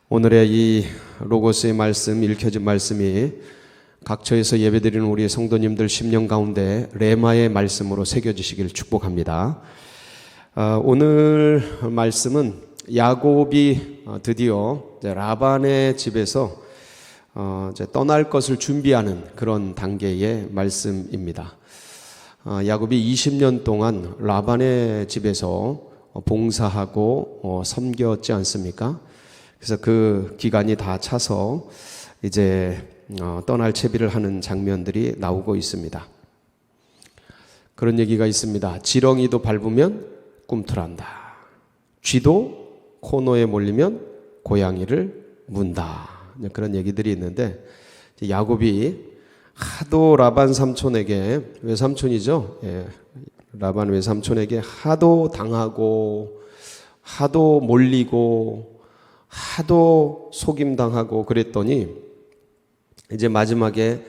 오늘의 이 로고스의 말씀, 읽혀진 말씀이 각처에서 예배드리는 우리 성도님들 심령 가운데 레마의 말씀으로 새겨지시길 축복합니다. 오늘 말씀은 야곱이 드디어 라반의 집에서 떠날 것을 준비하는 그런 단계의 말씀입니다. 야곱이 20년 동안 라반의 집에서 봉사하고 섬겼지 않습니까? 그래서 그 기간이 다 차서 이제 떠날 채비를 하는 장면들이 나오고 있습니다. 그런 얘기가 있습니다. 지렁이도 밟으면 꿈틀한다. 쥐도 코너에 몰리면 고양이를 문다. 그런 얘기들이 있는데, 야곱이 하도 라반 삼촌에게, 외삼촌이죠. 라반 외삼촌에게 하도 당하고 하도 몰리고 하도 속임당하고 그랬더니 이제 마지막에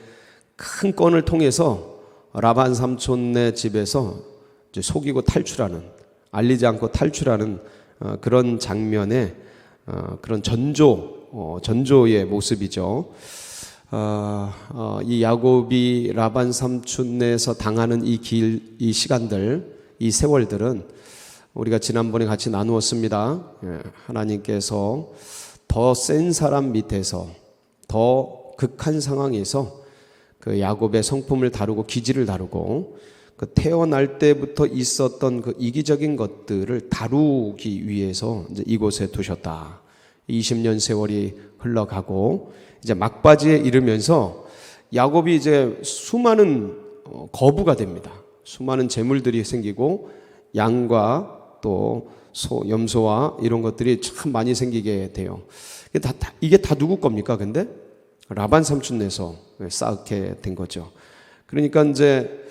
큰 건을 통해서 라반 삼촌네 집에서 이제 속이고 탈출하는, 알리지 않고 탈출하는 그런 장면의 그런 전조의 모습이죠. 이 야곱이 라반 삼촌네에서 당하는 이 시간들, 이 세월들은 우리가 지난번에 같이 나누었습니다. 하나님께서 더 센 사람 밑에서, 더 극한 상황에서 그 야곱의 성품을 다루고 기질을 다루고 그 태어날 때부터 있었던 그 이기적인 것들을 다루기 위해서 이제 이곳에 두셨다. 20년 세월이 흘러가고 이제 막바지에 이르면서 야곱이 이제 수많은 거부가 됩니다. 수많은 재물들이 생기고 양과 또 염소와 이런 것들이 참 많이 생기게 돼요. 이게 다 누구 겁니까? 근데 라반 삼촌네에서 쌓게 된 거죠. 그러니까 이제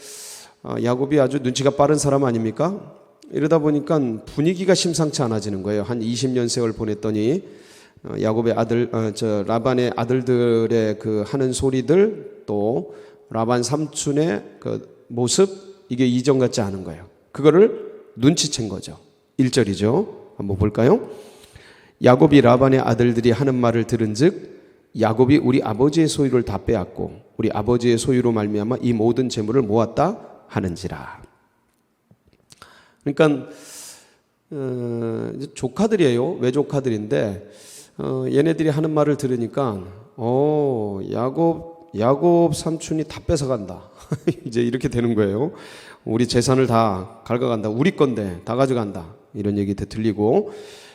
야곱이 아주 눈치가 빠른 사람 아닙니까? 이러다 보니까 분위기가 심상치 않아지는 거예요. 한 20년 세월 보냈더니 야곱의 라반의 아들들의 그 하는 소리들, 또 라반 삼촌의 그 모습, 이게 이전 같지 않은 거예요. 그거를 눈치챈 거죠. 1절이죠. 한번 볼까요? 야곱이 라반의 아들들이 하는 말을 들은즉 야곱이 우리 아버지의 소유를 다 빼앗고 우리 아버지의 소유로 말미암아 이 모든 재물을 모았다 하는지라. 그러니까 조카들이에요. 외조카들인데 얘네들이 하는 말을 들으니까 야곱 삼촌이 다 뺏어간다. 이제 이렇게 되는 거예요. 우리 재산을 다 갉아간다. 우리 건데 다 가져간다. 이런 얘기 들리고,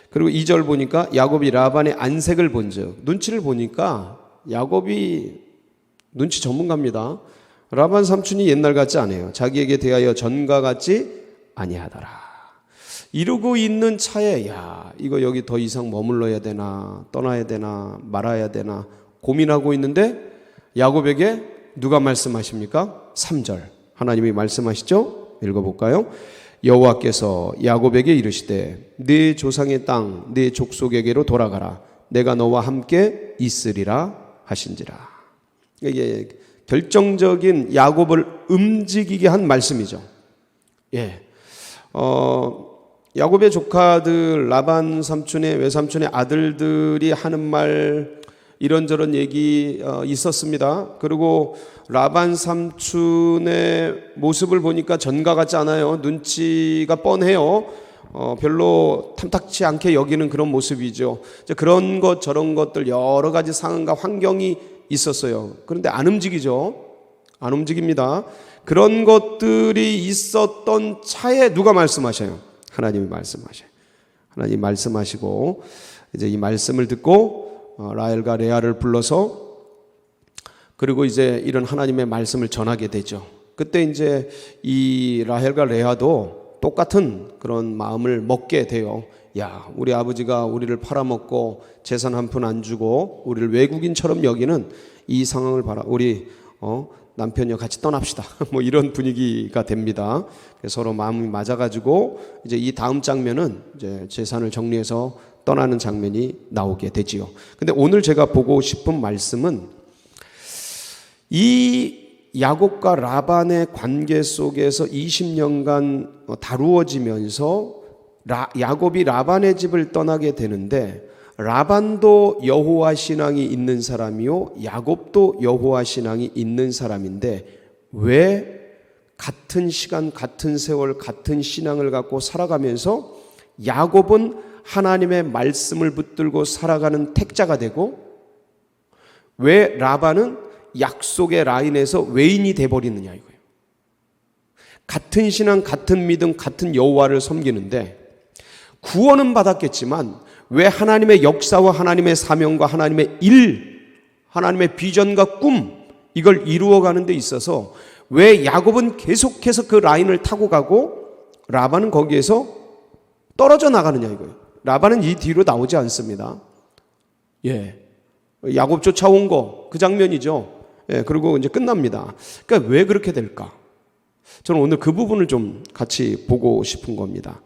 그리고 2절 보니까 야곱이 라반의 안색을 본즉, 눈치를 보니까 야곱이 눈치 전문가입니다. 라반 삼촌이 옛날 같지 않아요. 자기에게 대하여 전과 같지 아니하더라. 이러고 있는 차에 이거 여기 더 이상 머물러야 되나, 떠나야 되나, 말아야 되나 고민하고 있는데 야곱에게 누가 말씀하십니까? 3절 하나님이 말씀하시죠? 읽어볼까요? 여호와께서 야곱에게 이르시되 네 조상의 땅 네 족속에게로 돌아가라. 내가 너와 함께 있으리라 하신지라. 이게 결정적인 야곱을 움직이게 한 말씀이죠. 야곱의 조카들, 라반 삼촌의 외삼촌의 아들들이 하는 말, 이런저런 얘기 있었습니다. 그리고 라반 삼촌의 모습을 보니까 전가 같지 않아요. 눈치가 뻔해요. 별로 탐탁치 않게 여기는 그런 모습이죠. 그런 것 저런 것들 여러 가지 상황과 환경이 있었어요. 그런데 안 움직이죠. 안 움직입니다. 그런 것들이 있었던 차에 누가 말씀하셔요? 하나님이 말씀하셔요. 하나님이 말씀하시고 이제 이 말씀을 듣고 라헬과 레아를 불러서, 그리고 이제 이런 하나님의 말씀을 전하게 되죠. 그때 이제 이 라헬과 레아도 똑같은 그런 마음을 먹게 돼요. 우리 아버지가 우리를 팔아먹고 재산 한 푼 안 주고 우리를 외국인처럼 여기는 이 상황을 봐라. 우리 남편이와 같이 떠납시다. 뭐 이런 분위기가 됩니다. 서로 마음이 맞아가지고 이제 이 다음 장면은 이제 재산을 정리해서 떠나는 장면이 나오게 되지요. 근데 오늘 제가 보고 싶은 말씀은 이 야곱과 라반의 관계 속에서 20년간 다루어지면서 야곱이 라반의 집을 떠나게 되는데 라반도 여호와 신앙이 있는 사람이요 야곱도 여호와 신앙이 있는 사람인데 왜 같은 시간, 같은 세월, 같은 신앙을 갖고 살아가면서 야곱은 하나님의 말씀을 붙들고 살아가는 택자가 되고 왜 라반은 약속의 라인에서 외인이 돼버리느냐 이거예요. 같은 신앙, 같은 믿음, 같은 여호와를 섬기는데 구원은 받았겠지만 왜 하나님의 역사와 하나님의 사명과 하나님의 일, 하나님의 비전과 꿈 이걸 이루어가는 데 있어서 왜 야곱은 계속해서 그 라인을 타고 가고 라반은 거기에서 떨어져 나가느냐 이거예요. 라반은 이 뒤로 나오지 않습니다. 야곱 쫓아온 거 그 장면이죠. 그리고 이제 끝납니다. 그러니까 왜 그렇게 될까? 저는 오늘 그 부분을 좀 같이 보고 싶은 겁니다.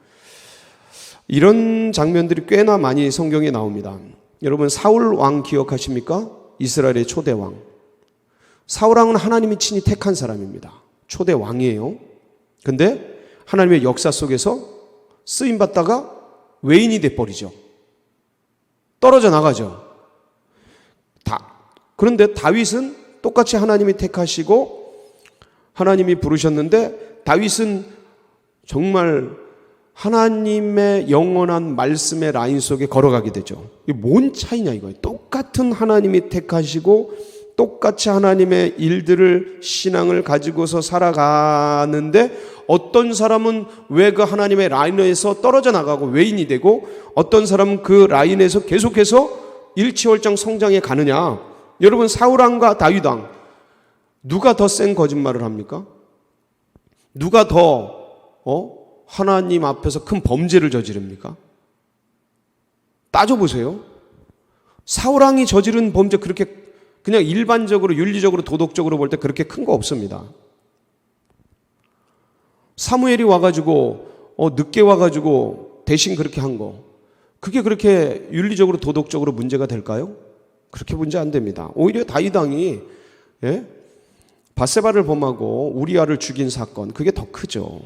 이런 장면들이 꽤나 많이 성경에 나옵니다. 여러분 사울 왕 기억하십니까? 이스라엘의 초대 왕. 사울 왕은 하나님이 친히 택한 사람입니다. 초대 왕이에요. 근데 하나님의 역사 속에서 쓰임 받다가 외인이 돼버리죠. 떨어져 나가죠. 그런데 다윗은 똑같이 하나님이 택하시고 하나님이 부르셨는데 다윗은 정말 하나님의 영원한 말씀의 라인 속에 걸어가게 되죠. 이게 뭔 차이냐 이거예요. 똑같은 하나님이 택하시고 똑같이 하나님의 일들을 신앙을 가지고서 살아가는데 어떤 사람은 왜 그 하나님의 라인에서 떨어져 나가고 외인이 되고 어떤 사람은 그 라인에서 계속해서 일치월장 성장해 가느냐. 여러분 사울왕과 다윗왕 누가 더 센 거짓말을 합니까? 누가 더 하나님 앞에서 큰 범죄를 저지릅니까? 따져보세요. 사울왕이 저지른 범죄 그렇게 그냥 일반적으로 윤리적으로 도덕적으로 볼 때 그렇게 큰 거 없습니다. 사무엘이 와가지고 늦게 와가지고 대신 그렇게 한 거 그게 그렇게 윤리적으로 도덕적으로 문제가 될까요? 그렇게 문제 안 됩니다. 오히려 다윗 왕이 밧세바를 범하고 우리아를 죽인 사건 그게 더 크죠.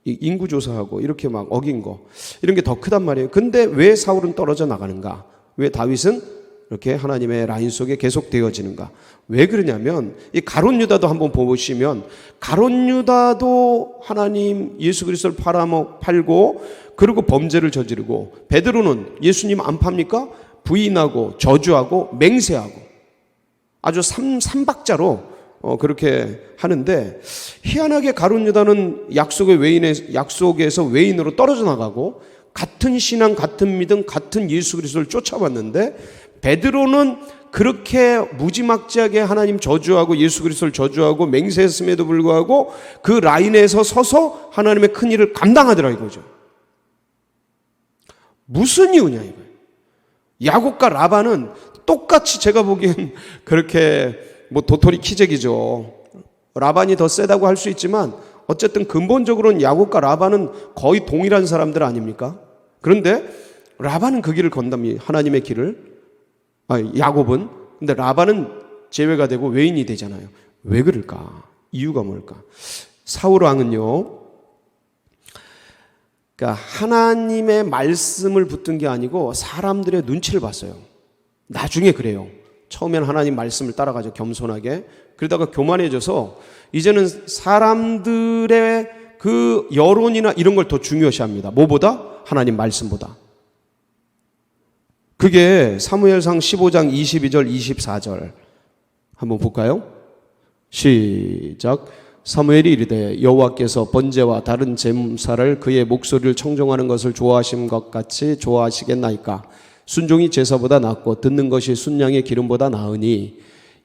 인구조사하고 이렇게 막 어긴 거 이런 게 더 크단 말이에요. 근데 왜 사울은 떨어져 나가는가? 왜 다윗은 이렇게 하나님의 라인 속에 계속 되어지는가? 왜 그러냐면 이 가룟 유다도 한번 보시면 가룟 유다도 하나님 예수 그리스도를 팔고 그리고 범죄를 저지르고 베드로는 예수님 안 팝니까? 부인하고 저주하고 맹세하고 아주 삼박자로 그렇게 하는데 희한하게 가룟 유다는 약속에서 외인으로 떨어져 나가고 같은 신앙, 같은 믿음, 같은 예수 그리스도를 쫓아왔는데 베드로는 그렇게 무지막지하게 하나님 저주하고 예수 그리스도를 저주하고 맹세했음에도 불구하고 그 라인에서 서서 하나님의 큰 일을 감당하더라 이거죠. 무슨 이유냐 이거예요. 야곱과 라반은 똑같이 제가 보기엔 그렇게 도토리 키재기죠. 라반이 더 세다고 할 수 있지만 어쨌든 근본적으로는 야곱과 라반은 거의 동일한 사람들 아닙니까? 그런데 라반은 그 길을 건답니다. 하나님의 길을. 야곱은. 근데 라반은 제외가 되고 외인이 되잖아요. 왜 그럴까? 이유가 뭘까? 사울 왕은요. 그러니까 하나님의 말씀을 붙든 게 아니고 사람들의 눈치를 봤어요. 나중에 그래요. 처음에는 하나님 말씀을 따라가죠. 겸손하게. 그러다가 교만해져서 이제는 사람들의 그 여론이나 이런 걸 더 중요시합니다. 뭐보다? 하나님 말씀보다. 그게 사무엘상 15장 22절 24절 한번 볼까요? 시작. 사무엘이 이르되 여호와께서 번제와 다른 제사를 그의 목소리를 청종하는 것을 좋아하신 것 같이 좋아하시겠나이까? 순종이 제사보다 낫고 듣는 것이 순양의 기름보다 나으니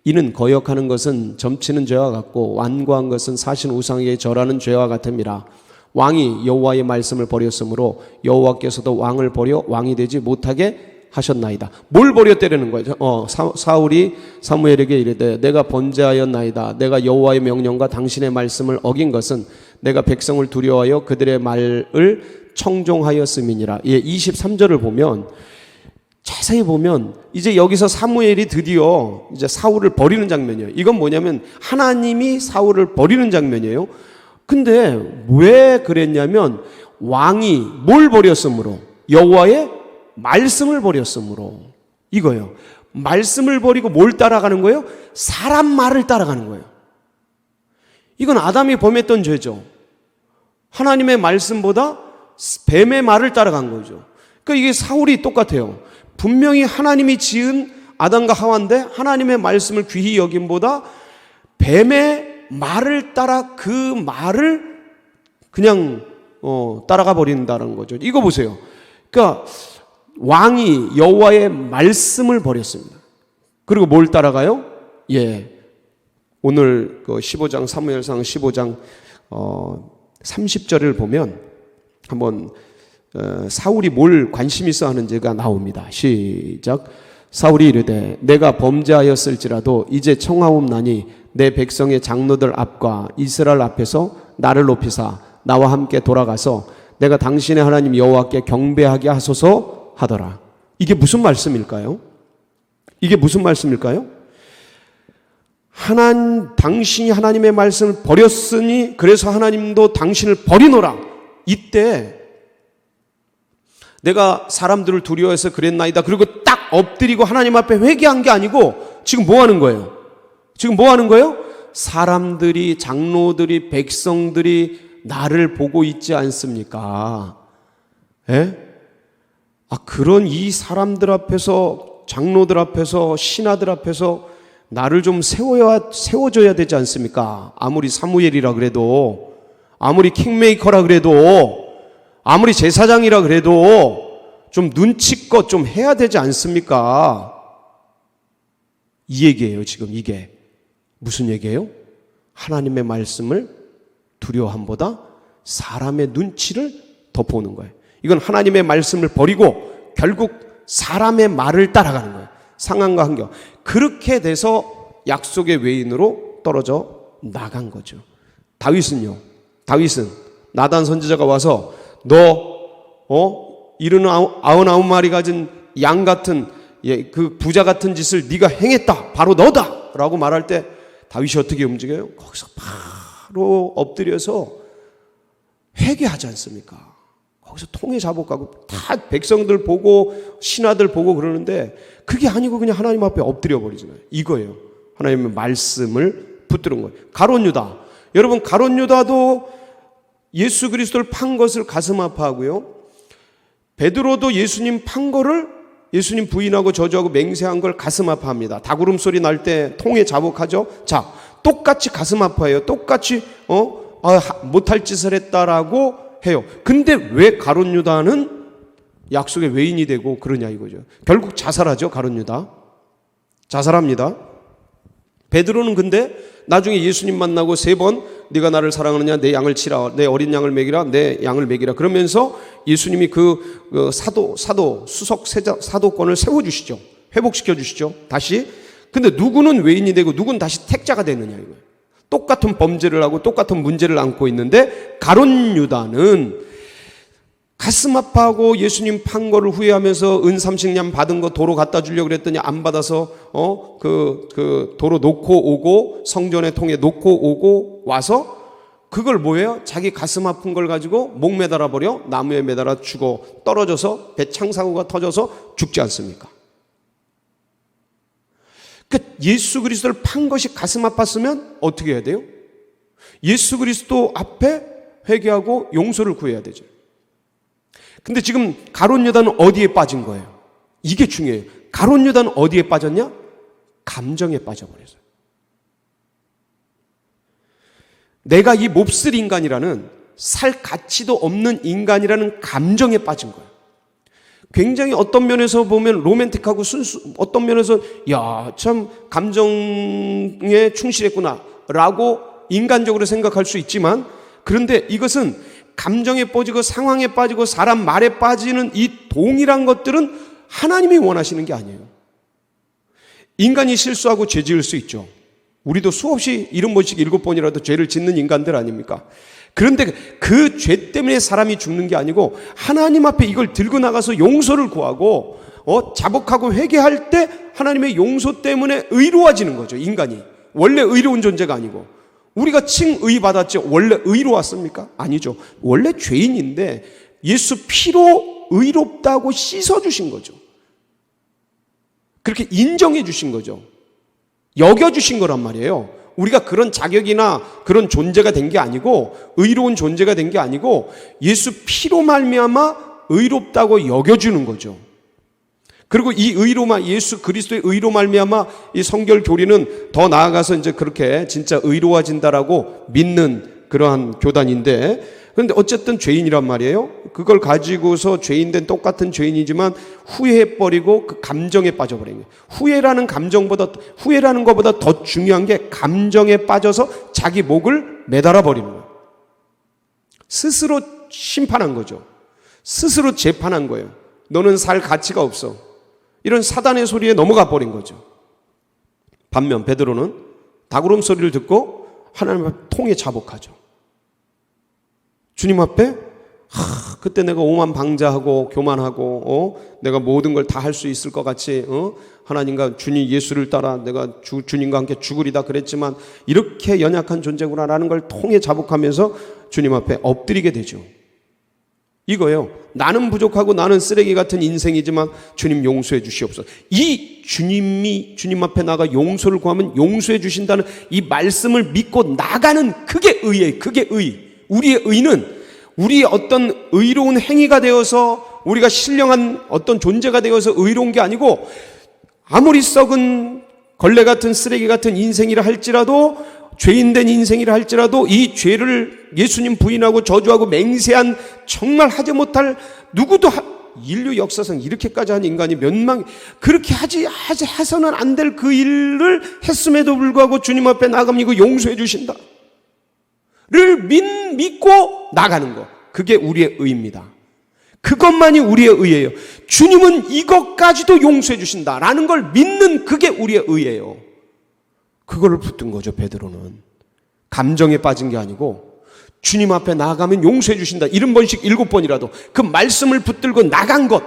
이는 거역하는 것은 점치는 죄와 같고 완고한 것은 사신 우상에게 절하는 죄와 같음이라. 왕이 여호와의 말씀을 버렸으므로 여호와께서도 왕을 버려 왕이 되지 못하게 하셨나이다. 뭘 버렸다는 거죠? 사울이 사무엘에게 이르되 내가 번제하였나이다. 내가 여호와의 명령과 당신의 말씀을 어긴 것은 내가 백성을 두려워하여 그들의 말을 청종하였음이니라. 23절을 보면 자세히 보면 이제 여기서 사무엘이 드디어 이제 사울을 버리는 장면이에요. 이건 뭐냐면 하나님이 사울을 버리는 장면이에요. 근데 왜 그랬냐면 왕이 뭘 버렸으므로? 여호와의 말씀을 버렸으므로. 이거예요. 말씀을 버리고 뭘 따라가는 거예요? 사람 말을 따라가는 거예요. 이건 아담이 범했던 죄죠. 하나님의 말씀보다 뱀의 말을 따라간 거죠. 그러니까 이게 사울이 똑같아요. 분명히 하나님이 지은 아담과 하와인데 하나님의 말씀을 귀히 여김보다 뱀의 말을 따라 그 말을 그냥 따라가 버린다는 거죠. 이거 보세요. 그러니까 왕이 여호와의 말씀을 버렸습니다. 그리고 뭘 따라가요? 오늘 그 15장 사무엘상 15장 30절을 보면 한번 사울이 뭘 관심 있어 하는지가 나옵니다. 시작. 사울이 이르되 내가 범죄하였을지라도 이제 청하옵나니 내 백성의 장로들 앞과 이스라엘 앞에서 나를 높이사 나와 함께 돌아가서 내가 당신의 하나님 여호와께 경배하게 하소서 하더라. 이게 무슨 말씀일까요? 이게 무슨 말씀일까요? 당신이 하나님의 말씀을 버렸으니 그래서 하나님도 당신을 버리노라. 이때 내가 사람들을 두려워해서 그랬나이다. 그리고 딱 엎드리고 하나님 앞에 회개한 게 아니고 지금 뭐 하는 거예요? 지금 뭐 하는 거예요? 사람들이, 장로들이, 백성들이 나를 보고 있지 않습니까? 그런 이 사람들 앞에서, 장로들 앞에서, 신하들 앞에서 나를 좀 세워줘야 되지 않습니까? 아무리 사무엘이라 그래도, 아무리 킹메이커라 그래도, 아무리 제사장이라 그래도 좀 눈치껏 좀 해야 되지 않습니까? 이 얘기예요. 지금 이게 무슨 얘기예요? 하나님의 말씀을 두려워함보다 사람의 눈치를 더 보는 거예요. 이건 하나님의 말씀을 버리고 결국 사람의 말을 따라가는 거예요. 상황과 환경. 그렇게 돼서 약속의 외인으로 떨어져 나간 거죠. 다윗은 나단 선지자가 와서 너 99마리 가진 양 같은 그 부자 같은 짓을 네가 행했다. 바로 너다. 라고 말할 때 다윗이 어떻게 움직여요? 거기서 바로 엎드려서 회개하지 않습니까? 거기서 통에 자복하고 다 백성들 보고 신하들 보고 그러는데 그게 아니고 그냥 하나님 앞에 엎드려 버리잖아요. 이거예요. 하나님의 말씀을 붙드는 거예요. 가룟 유다. 여러분, 가룟 유다도 예수 그리스도를 판 것을 가슴 아파하고요. 베드로도 예수님 판 거를 예수님 부인하고 저주하고 맹세한 걸 가슴 아파합니다. 닭울음 소리 날 때 통에 자복하죠. 자, 똑같이 가슴 아파해요. 똑같이 못할 짓을 했다라고 해요. 근데 왜 가룟 유다는 약속의 외인이 되고 그러냐 이거죠. 결국 자살하죠. 가룟 유다 자살합니다. 베드로는 근데 나중에 예수님 만나고 3번 네가 나를 사랑하느냐, 내 양을 치라, 내 어린 양을 먹이라, 내 양을 먹이라 그러면서 예수님이 그 수석 사도권을 세워주시죠. 회복시켜 주시죠. 다시. 근데 누구는 외인이 되고 누구는 다시 택자가 되느냐 이거예요. 똑같은 범죄를 하고 똑같은 문제를 안고 있는데 가룟 유다는 가슴 아파하고 예수님 판 거를 후회하면서 은 30냥 받은 거 도로 갖다 주려고 그랬더니 안 받아서 그 도로 놓고 오고 성전의 통에 놓고 오고 와서 그걸 뭐예요? 자기 가슴 아픈 걸 가지고 목 매달아 버려 나무에 매달아 죽어 떨어져서 배 창사고가 터져서 죽지 않습니까? 그러니까 예수 그리스도를 판 것이 가슴 아팠으면 어떻게 해야 돼요? 예수 그리스도 앞에 회개하고 용서를 구해야 되죠. 근데 지금 가룟 유다는 어디에 빠진 거예요? 이게 중요해요. 가룟 유다는 어디에 빠졌냐? 감정에 빠져버렸어요. 내가 이 몹쓸 인간이라는 살 가치도 없는 인간이라는 감정에 빠진 거예요. 굉장히 어떤 면에서 보면 로맨틱하고 어떤 면에서 참 감정에 충실했구나 라고 인간적으로 생각할 수 있지만 그런데 이것은 감정에 빠지고 상황에 빠지고 사람 말에 빠지는 이 동일한 것들은 하나님이 원하시는 게 아니에요. 인간이 실수하고 죄 지을 수 있죠. 우리도 수없이 7번씩 7번이라도 죄를 짓는 인간들 아닙니까? 그런데 그 죄 때문에 사람이 죽는 게 아니고 하나님 앞에 이걸 들고 나가서 용서를 구하고 자복하고 회개할 때 하나님의 용서 때문에 의로워지는 거죠. 인간이 원래 의로운 존재가 아니고 우리가 칭의 받았죠. 원래 의로웠습니까? 아니죠. 원래 죄인인데 예수 피로 의롭다고 씻어주신 거죠. 그렇게 인정해 주신 거죠. 여겨주신 거란 말이에요. 우리가 그런 자격이나 그런 존재가 된 게 아니고, 의로운 존재가 된 게 아니고, 예수 피로 말미암아 의롭다고 여겨주는 거죠. 그리고 이 예수 그리스도의 의로 말미암아 이 성결 교리는 더 나아가서 이제 그렇게 진짜 의로워진다라고 믿는 그러한 교단인데, 그런데 어쨌든 죄인이란 말이에요. 그걸 가지고서 죄인된 똑같은 죄인이지만 후회해버리고 그 감정에 빠져버린 거예요. 후회라는 것보다 더 중요한 게 감정에 빠져서 자기 목을 매달아 버리는 거예요. 스스로 심판한 거죠. 스스로 재판한 거예요. 너는 살 가치가 없어. 이런 사단의 소리에 넘어가 버린 거죠. 반면 베드로는 닭울음 소리를 듣고 하나님 앞에 통에 자복하죠. 주님 앞에 그때 내가 오만방자하고 교만하고 내가 모든 걸 다 할 수 있을 것 같이 하나님과 주님 예수를 따라 내가 주님과 함께 죽으리다 그랬지만 이렇게 연약한 존재구나라는 걸 통에 자복하면서 주님 앞에 엎드리게 되죠. 이거예요. 나는 부족하고 나는 쓰레기 같은 인생이지만 주님 용서해 주시옵소서. 이 주님 앞에 나가 용서를 구하면 용서해 주신다는 이 말씀을 믿고 나가는 그게 의예요. 그게 의. 우리의 의는 우리의 어떤 의로운 행위가 되어서 우리가 신령한 어떤 존재가 되어서 의로운 게 아니고, 아무리 썩은 걸레 같은 쓰레기 같은 인생이라 할지라도, 죄인된 인생이라 할지라도 이 죄를 예수님 부인하고 저주하고 맹세한 정말 하지 못할 누구도 인류 역사상 이렇게까지 한 인간이 그렇게 해서는 안 될 그 일을 했음에도 불구하고 주님 앞에 나가면 이거 용서해 주신다 를 믿고 나가는 것, 그게 우리의 의입니다. 그것만이 우리의 의예요. 주님은 이것까지도 용서해 주신다라는 걸 믿는 그게 우리의 의예요. 그거를 붙든 거죠. 베드로는 감정에 빠진 게 아니고 주님 앞에 나가면 용서해 주신다 70번씩 7번이라도 그 말씀을 붙들고 나간 것,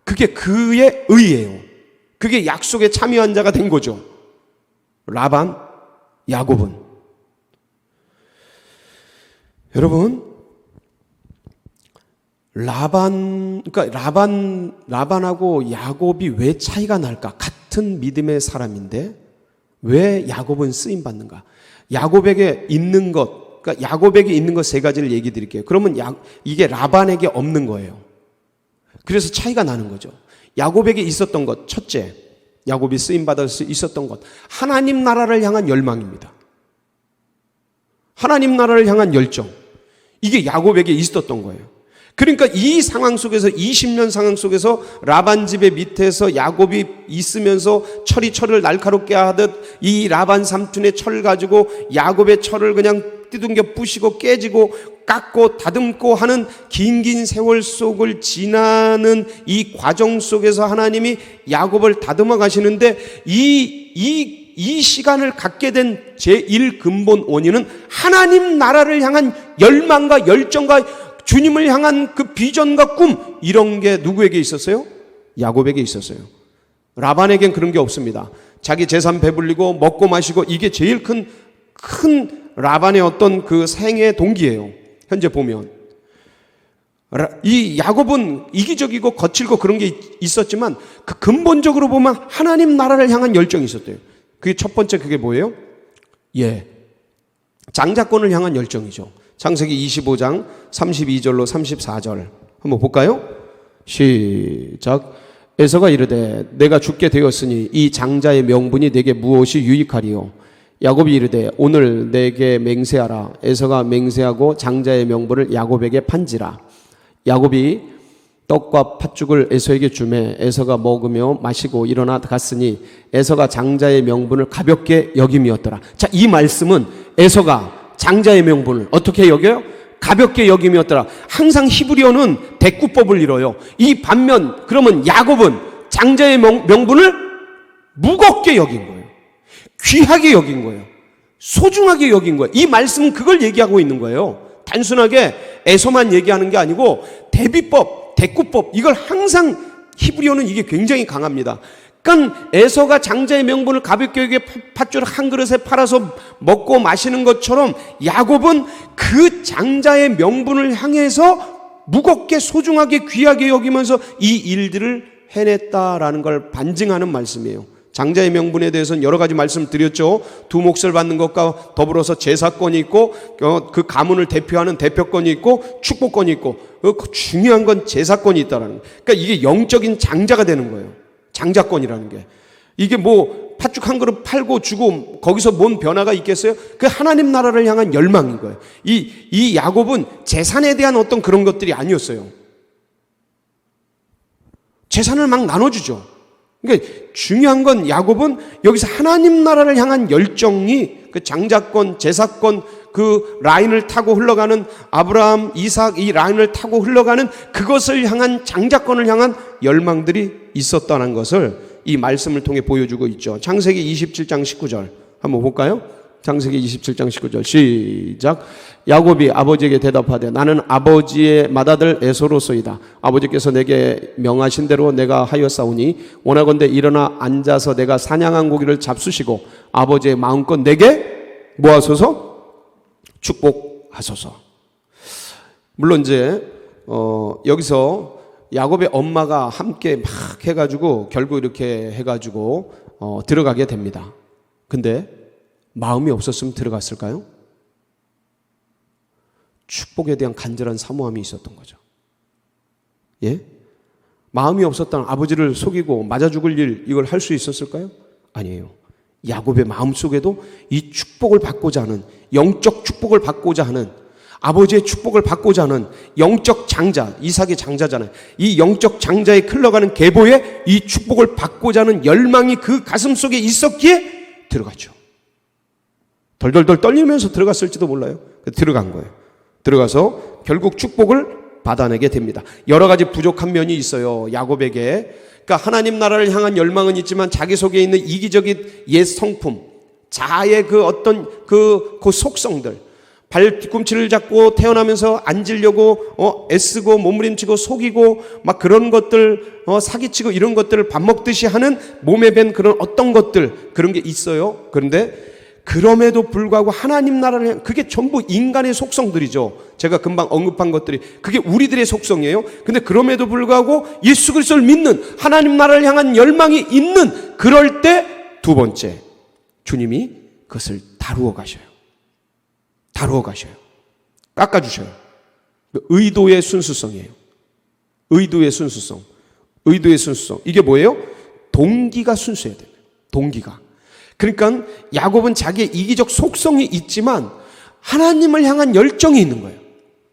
그게 그의 의예요. 그게 약속에 참여한 자가 된 거죠. 라반, 야곱은. 여러분, 라반하고 야곱이 왜 차이가 날까? 같은 믿음의 사람인데 왜 야곱은 쓰임 받는가? 야곱에게 있는 것, 그러니까 야곱에게 있는 것 세 가지를 얘기 드릴게요. 그러면 이게 라반에게 없는 거예요. 그래서 차이가 나는 거죠. 야곱에게 있었던 것, 첫째, 야곱이 쓰임 받을 수 있었던 것, 하나님 나라를 향한 열망입니다. 하나님 나라를 향한 열정. 이게 야곱에게 있었던 거예요. 그러니까 이 상황 속에서 20년 상황 속에서 라반 집의 밑에서 야곱이 있으면서 철을 날카롭게 하듯 이 라반 삼촌의 철 가지고 야곱의 철을 그냥 띠둥겨 부시고 깨지고 깎고 다듬고 하는 긴 세월 속을 지나는 이 과정 속에서 하나님이 야곱을 다듬어 가시는데 이 시간을 갖게 된 제1 근본 원인은 하나님 나라를 향한 열망과 열정과 주님을 향한 그 비전과 꿈, 이런 게 누구에게 있었어요? 야곱에게 있었어요. 라반에겐 그런 게 없습니다. 자기 재산 배불리고 먹고 마시고, 이게 제일 큰 라반의 어떤 그 생애 동기예요. 현재 보면 이 야곱은 이기적이고 거칠고 그런 게 있었지만 그 근본적으로 보면 하나님 나라를 향한 열정이 있었대요. 그게 첫 번째, 그게 뭐예요? 장자권을 향한 열정이죠. 창세기 25장 32절로 34절 한번 볼까요? 시작. 에서가 이르되 내가 죽게 되었으니 이 장자의 명분이 내게 무엇이 유익하리요? 야곱이 이르되 오늘 내게 맹세하라. 에서가 맹세하고 장자의 명분을 야곱에게 판지라. 야곱이 떡과 팥죽을 에서에게 주매 에서가 먹으며 마시고 일어나 갔으니 에서가 장자의 명분을 가볍게 여김이었더라. 자, 이 말씀은 에서가 장자의 명분을 어떻게 여겨요? 가볍게 여김이었더라. 항상 히브리어는 대꾸법을 이뤄요. 이 반면 그러면 야곱은 장자의 명분을 무겁게 여긴 거예요. 귀하게 여긴 거예요. 소중하게 여긴 거예요. 이 말씀은 그걸 얘기하고 있는 거예요. 단순하게 에서만 얘기하는 게 아니고 대비법, 대꾸법, 이걸 항상 히브리어는 이게 굉장히 강합니다. 그러니까 에서가 장자의 명분을 가볍게 여기에 팥줄을 한 그릇에 팔아서 먹고 마시는 것처럼 야곱은 그 장자의 명분을 향해서 무겁게 소중하게 귀하게 여기면서 이 일들을 해냈다라는 걸 반증하는 말씀이에요. 장자의 명분에 대해서는 여러 가지 말씀을 드렸죠. 두 몫을 받는 것과 더불어서 제사권이 있고 그 가문을 대표하는 대표권이 있고 축복권이 있고 중요한 건 제사권이 있다라는 거예요. 그러니까 이게 영적인 장자가 되는 거예요. 장자권이라는 게. 이게 뭐 팥죽 한 그릇 팔고 주고 거기서 뭔 변화가 있겠어요? 그 하나님 나라를 향한 열망인 거예요. 이 야곱은 재산에 대한 어떤 그런 것들이 아니었어요. 재산을 막 나눠주죠. 그러니까 중요한 건 야곱은 여기서 하나님 나라를 향한 열정이 그 장자권, 제사권, 그 라인을 타고 흘러가는 아브라함, 이삭 이 라인을 타고 흘러가는 그것을 향한 장자권을 향한 열망들이 있었다는 것을 이 말씀을 통해 보여주고 있죠. 창세기 27장 19절 한번 볼까요? 창세기 27장 19절 시작. 야곱이 아버지에게 대답하되 나는 아버지의 맏아들 에서로소이다. 아버지께서 내게 명하신 대로 내가 하였사오니 원하건대 일어나 앉아서 내가 사냥한 고기를 잡수시고 아버지의 마음껏 내게 뭐하소서? 축복하소서. 물론 이제 여기서 야곱의 엄마가 함께 막 해가지고 결국 이렇게 해가지고 들어가게 됩니다. 근데 마음이 없었으면 들어갔을까요? 축복에 대한 간절한 사모함이 있었던 거죠. 예? 마음이 없었다면 아버지를 속이고 맞아 죽을 일 이걸 할 수 있었을까요? 아니에요. 야곱의 마음속에도 이 축복을 받고자 하는 영적 축복을 받고자 하는 아버지의 축복을 받고자 하는 영적 장자, 이삭의 장자잖아요. 이 영적 장자에 흘러가는 계보에 이 축복을 받고자 하는 열망이 그 가슴 속에 있었기에 들어갔죠. 덜덜덜 떨리면서 들어갔을지도 몰라요. 들어간 거예요. 들어가서 결국 축복을 받아내게 됩니다. 여러 가지 부족한 면이 있어요. 야곱에게. 그러니까 하나님 나라를 향한 열망은 있지만 자기 속에 있는 이기적인 옛 성품, 자아의 그 어떤 그 속성들, 발 뒤꿈치를 잡고 태어나면서 앉으려고 애쓰고 몸부림치고 속이고 막 그런 것들 사기치고 이런 것들을 밥 먹듯이 하는 몸에 밴 그런 어떤 것들 그런 게 있어요. 그런데 그럼에도 불구하고 하나님 나라를 그게 전부 인간의 속성들이죠. 제가 금방 언급한 것들이 그게 우리들의 속성이에요. 근데 그럼에도 불구하고 예수 그리스도를 믿는 하나님 나라를 향한 열망이 있는 그럴 때 두 번째 주님이 그것을 다루어 가셔요. 다루어 가셔요. 깎아주셔요. 의도의 순수성이에요. 의도의 순수성. 의도의 순수성. 이게 뭐예요? 동기가 순수해야 돼요. 동기가. 그러니까 야곱은 자기의 이기적 속성이 있지만 하나님을 향한 열정이 있는 거예요.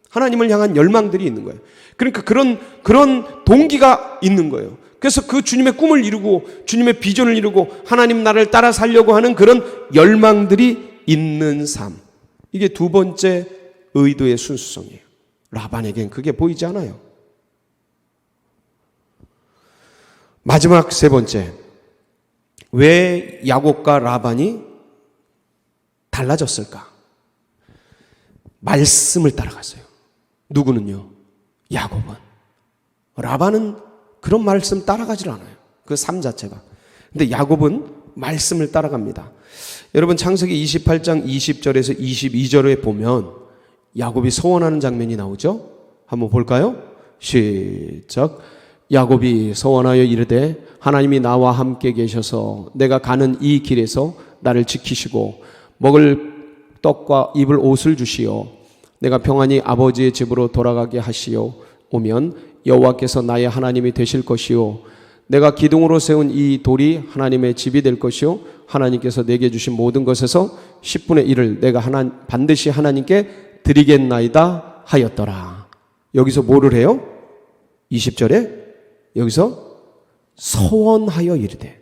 하나님을 향한 열망들이 있는 거예요. 그러니까 그런 동기가 있는 거예요. 그래서 그 주님의 꿈을 이루고 주님의 비전을 이루고 하나님 나라를 따라 살려고 하는 그런 열망들이 있는 삶. 이게 두 번째 의도의 순수성이에요. 라반에겐 그게 보이지 않아요. 마지막 세 번째. 왜 야곱과 라반이 달라졌을까? 말씀을 따라갔어요. 누구는요? 야곱은. 라반은 그런 말씀 따라가질 않아요. 그 삶 자체가. 근데 야곱은 말씀을 따라갑니다. 여러분 창세기 28장 20절에서 22절에 보면 야곱이 서원하는 장면이 나오죠? 한번 볼까요? 시작. 야곱이 서원하여 이르되 하나님이 나와 함께 계셔서 내가 가는 이 길에서 나를 지키시고 먹을 떡과 입을 옷을 주시어 내가 평안히 아버지의 집으로 돌아가게 하시어 오면 여호와께서 나의 하나님이 되실 것이요 내가 기둥으로 세운 이 돌이 하나님의 집이 될 것이요 하나님께서 내게 주신 모든 것에서 10분의 1을 내가 반드시 하나님께 드리겠나이다 하였더라. 여기서 뭐를 해요? 20절에 여기서 서원하여 이르되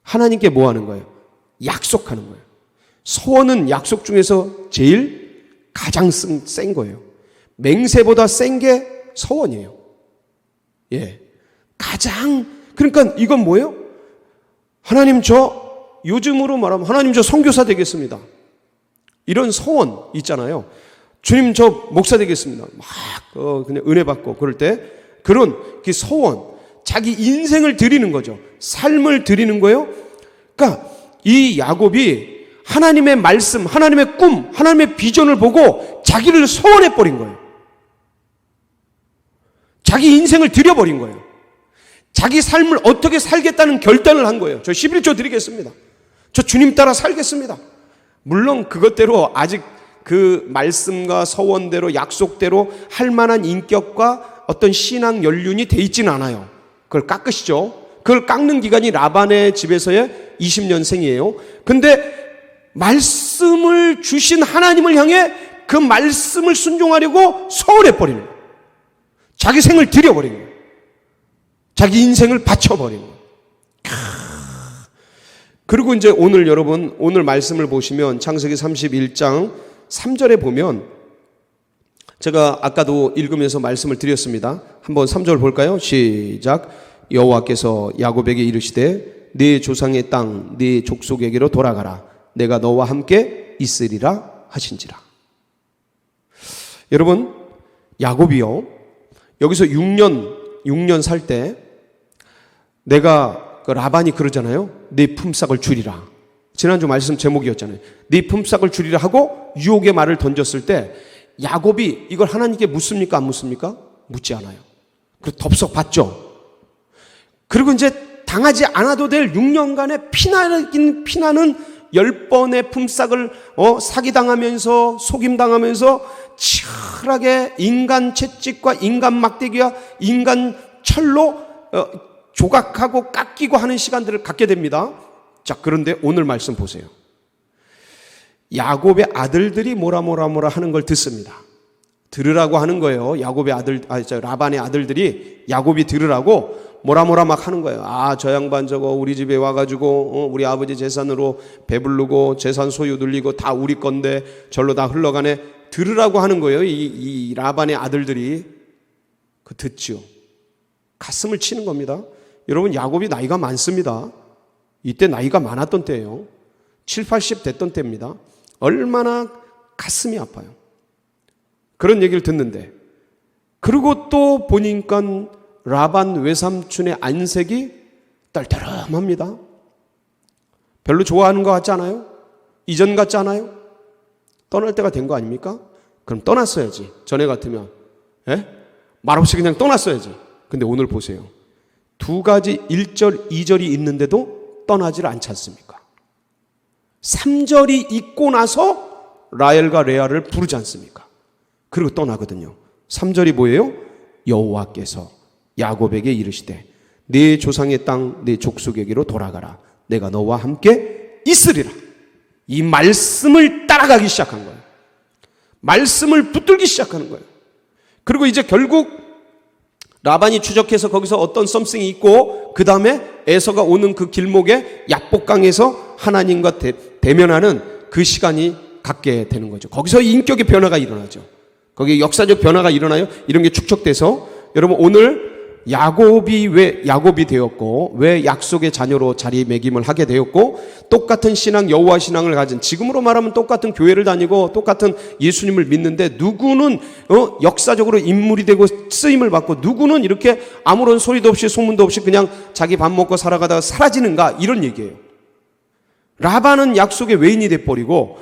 하나님께 뭐 하는 거예요? 약속하는 거예요. 서원은 약속 중에서 제일 가장 센 거예요. 맹세보다 센 게 서원이에요. 예. 가장 그러니까 이건 뭐예요? 하나님 요즘으로 말하면 하나님 선교사 되겠습니다. 이런 서원 있잖아요. 주님 목사 되겠습니다. 막 그냥 은혜 받고 그럴 때 그런 그 서원 자기 인생을 드리는 거죠. 삶을 드리는 거예요. 그러니까 이 야곱이 하나님의 말씀, 하나님의 꿈, 하나님의 비전을 보고 자기를 서원해 버린 거예요. 자기 인생을 들여버린 거예요. 자기 삶을 어떻게 살겠다는 결단을 한 거예요. 저 11조 드리겠습니다. 저 주님 따라 살겠습니다. 물론 그것대로 아직 그 말씀과 서원대로 약속대로 할 만한 인격과 어떤 신앙 연륜이 돼 있지는 않아요. 그걸 깎으시죠. 그걸 깎는 기간이 라반의 집에서의 20년생이에요. 근데 말씀을 주신 하나님을 향해 그 말씀을 순종하려고 서운해버리는 거예요. 자기 생을 들여버리는 거예요. 자기 인생을 바쳐버리는 거예요. 그리고 이제 오늘 여러분 오늘 말씀을 보시면 창세기 31장 3절에 보면 제가 아까도 읽으면서 말씀을 드렸습니다. 한번 3절 볼까요? 시작. 여호와께서 야곱에게 이르시되 네 조상의 땅 네 족속에게로 돌아가라. 내가 너와 함께 있으리라 하신지라. 여러분 야곱이요 여기서 6년 살 때 내가 그 라반이 그러잖아요. 네 품삯을 주리라. 지난주 말씀 제목이었잖아요. 네 품삯을 주리라 하고 유혹의 말을 던졌을 때 야곱이 이걸 하나님께 묻습니까? 안 묻습니까? 묻지 않아요. 그리고 덥석 받죠. 그리고 이제 당하지 않아도 될 6년간의 피나는 10번의 품삯을 사기당하면서 속임당하면서 치열하게 인간 채찍과 인간 막대기와 인간 철로 조각하고 깎이고 하는 시간들을 갖게 됩니다. 자, 그런데 오늘 말씀 보세요. 야곱의 아들들이 뭐라 하는 걸 듣습니다. 들으라고 하는 거예요. 라반의 아들들이 야곱이 들으라고 뭐라 막 하는 거예요. 아, 저 양반 저거 우리 집에 와가지고 우리 아버지 재산으로 배부르고 재산 소유 늘리고 다 우리 건데 절로 다 흘러가네. 들으라고 하는 거예요. 이 라반의 아들들이. 그 듣죠. 가슴을 치는 겁니다. 여러분 야곱이 나이가 많습니다. 이때 나이가 많았던 때예요. 7, 80 됐던 때입니다. 얼마나 가슴이 아파요. 그런 얘기를 듣는데 그리고 또 보니까 라반 외삼촌의 안색이 떨떠름합니다. 별로 좋아하는 것 같지 않아요? 이전 같지 않아요? 떠날 때가 된 거 아닙니까? 그럼 떠났어야지. 전에 같으면 말없이 그냥 떠났어야지. 근데 오늘 보세요. 두 가지 1절, 2절이 있는데도 떠나질 않지 않습니까? 3절이 있고 나서 라헬과 레아를 부르지 않습니까? 그리고 떠나거든요. 3절이 뭐예요? 여호와께서 야곱에게 이르시되 네 조상의 땅 네 족속에게로 돌아가라. 내가 너와 함께 있으리라. 이 말씀을 따라가기 시작한 거예요. 말씀을 붙들기 시작하는 거예요. 그리고 이제 결국 라반이 추적해서 거기서 어떤 썸씽이 있고 그 다음에 에서가 오는 그 길목에 야복강에서 하나님과 대면하는 그 시간이 갖게 되는 거죠. 거기서 인격의 변화가 일어나죠. 거기에 역사적 변화가 일어나요. 이런 게 축적돼서 여러분 오늘 야곱이 왜 야곱이 되었고 왜 약속의 자녀로 자리매김을 하게 되었고 똑같은 신앙 여호와 신앙을 가진 지금으로 말하면 똑같은 교회를 다니고 똑같은 예수님을 믿는데 누구는 역사적으로 인물이 되고 쓰임을 받고 누구는 이렇게 아무런 소리도 없이 소문도 없이 그냥 자기 밥 먹고 살아가다가 사라지는가 이런 얘기예요. 라반은 약속의 외인이 돼버리고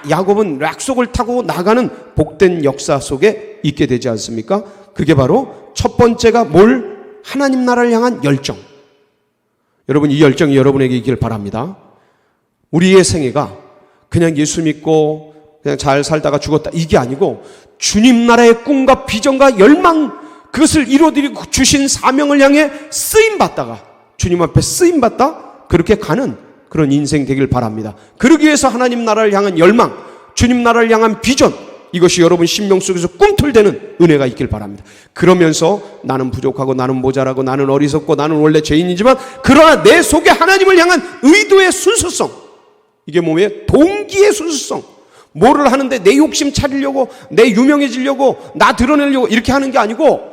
야곱은 약속을 타고 나가는 복된 역사 속에 있게 되지 않습니까? 그게 바로 첫 번째가 하나님 나라를 향한 열정. 여러분 이 열정이 여러분에게 있길 바랍니다. 우리의 생애가 그냥 예수 믿고 그냥 잘 살다가 죽었다 이게 아니고 주님 나라의 꿈과 비전과 열망 그것을 이루어드리고 주신 사명을 향해 쓰임받다가 주님 앞에 쓰임받다 그렇게 가는 그런 인생 되길 바랍니다. 그러기 위해서 하나님 나라를 향한 열망 주님 나라를 향한 비전 이것이 여러분 심령 속에서 꿈틀대는 은혜가 있길 바랍니다. 그러면서 나는 부족하고 나는 모자라고 나는 어리석고 나는 원래 죄인이지만 그러나 내 속에 하나님을 향한 의도의 순수성 이게 뭐예요? 동기의 순수성 뭐를 하는데 내 욕심 차리려고 내 유명해지려고 나 드러내려고 이렇게 하는 게 아니고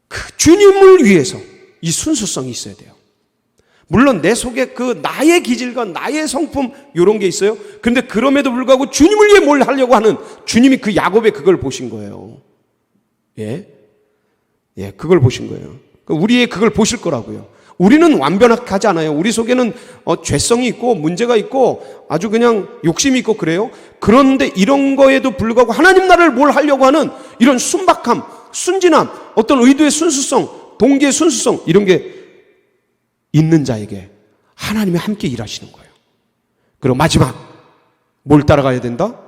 그 주님을 위해서 이 순수성이 있어야 돼요. 물론 내 속에 그 나의 기질과 나의 성품 이런 게 있어요. 그런데 그럼에도 불구하고 주님을 위해 뭘 하려고 하는 주님이 그 야곱에 그걸 보신 거예요. 그걸 보신 거예요. 우리의 그걸 보실 거라고요. 우리는 완벽하지 않아요. 우리 속에는 죄성이 있고 문제가 있고 아주 그냥 욕심이 있고 그래요. 그런데 이런 거에도 불구하고 하나님 나라를 뭘 하려고 하는 이런 순박함 순진함, 어떤 의도의 순수성, 동기의 순수성 이런 게 있는 자에게 하나님이 함께 일하시는 거예요. 그리고 마지막 뭘 따라가야 된다?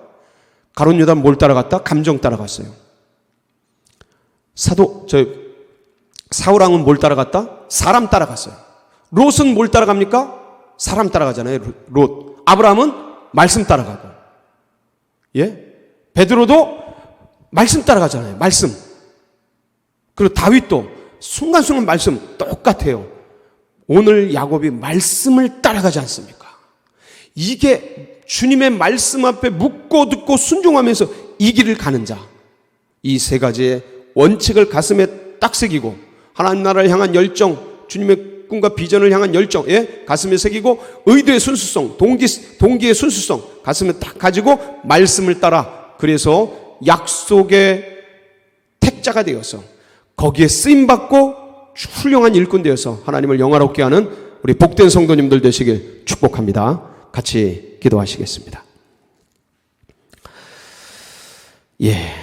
가룟 유다는 뭘 따라갔다? 감정 따라갔어요. 사울왕은 뭘 따라갔다? 사람 따라갔어요. 롯은 뭘 따라갑니까? 사람 따라가잖아요. 롯. 아브라함은 말씀 따라가고, 예? 베드로도 말씀 따라가잖아요. 말씀. 그리고 다윗도 순간순간 말씀 똑같아요. 오늘 야곱이 말씀을 따라가지 않습니까? 이게 주님의 말씀 앞에 묻고 듣고 순종하면서 이 길을 가는 자. 이 세 가지의 원칙을 가슴에 딱 새기고 하나님 나라를 향한 열정, 주님의 꿈과 비전을 향한 열정, 예? 가슴에 새기고 의도의 순수성, 동기의 순수성 가슴에 딱 가지고 말씀을 따라 그래서 약속의 택자가 되어서 거기에 쓰임받고 훌륭한 일꾼 되어서 하나님을 영화롭게 하는 우리 복된 성도님들 되시길 축복합니다. 같이 기도하시겠습니다. 예,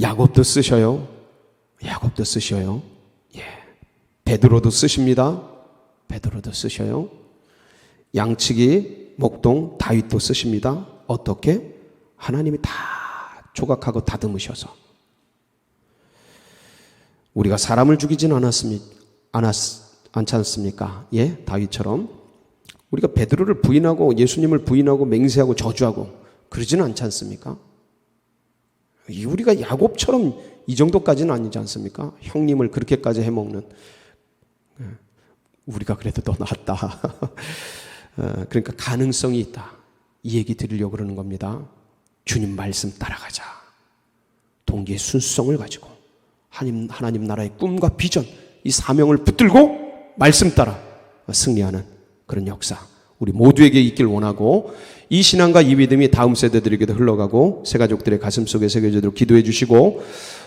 야곱도 쓰셔요. 야곱도 쓰셔요. 예, 베드로도 쓰십니다. 베드로도 쓰셔요. 양치기 목동 다윗도 쓰십니다. 어떻게? 하나님이 다 조각하고 다듬으셔서. 우리가 사람을 죽이진 않지 않습니까? 예, 다윗처럼 우리가 베드로를 부인하고 예수님을 부인하고 맹세하고 저주하고 그러지는 않지 않습니까? 우리가 야곱처럼 이 정도까지는 아니지 않습니까? 형님을 그렇게까지 해먹는. 우리가 그래도 더 낫다. 그러니까 가능성이 있다. 이 얘기 드리려고 그러는 겁니다. 주님 말씀 따라가자. 동기의 순수성을 가지고 하나님 나라의 꿈과 비전, 이 사명을 붙들고 말씀 따라 승리하는 그런 역사 우리 모두에게 있길 원하고, 이 신앙과 이 믿음이 다음 세대들에게도 흘러가고 새가족들의 가슴속에 새겨지도록 기도해 주시고,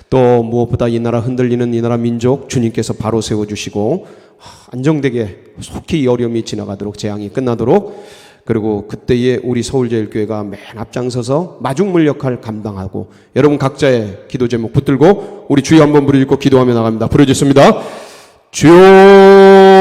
또 무엇보다 이 나라 흔들리는 이 나라 민족 주님께서 바로 세워주시고 안정되게 속히 이 어려움이 지나가도록, 재앙이 끝나도록, 그리고 그때에 우리 서울제일교회가 맨 앞장서서 마중물 역할을 감당하고, 여러분 각자의 기도 제목 붙들고 우리 주여 한번 부르짖고 기도하며 나갑니다. 부르짖습니다. 주여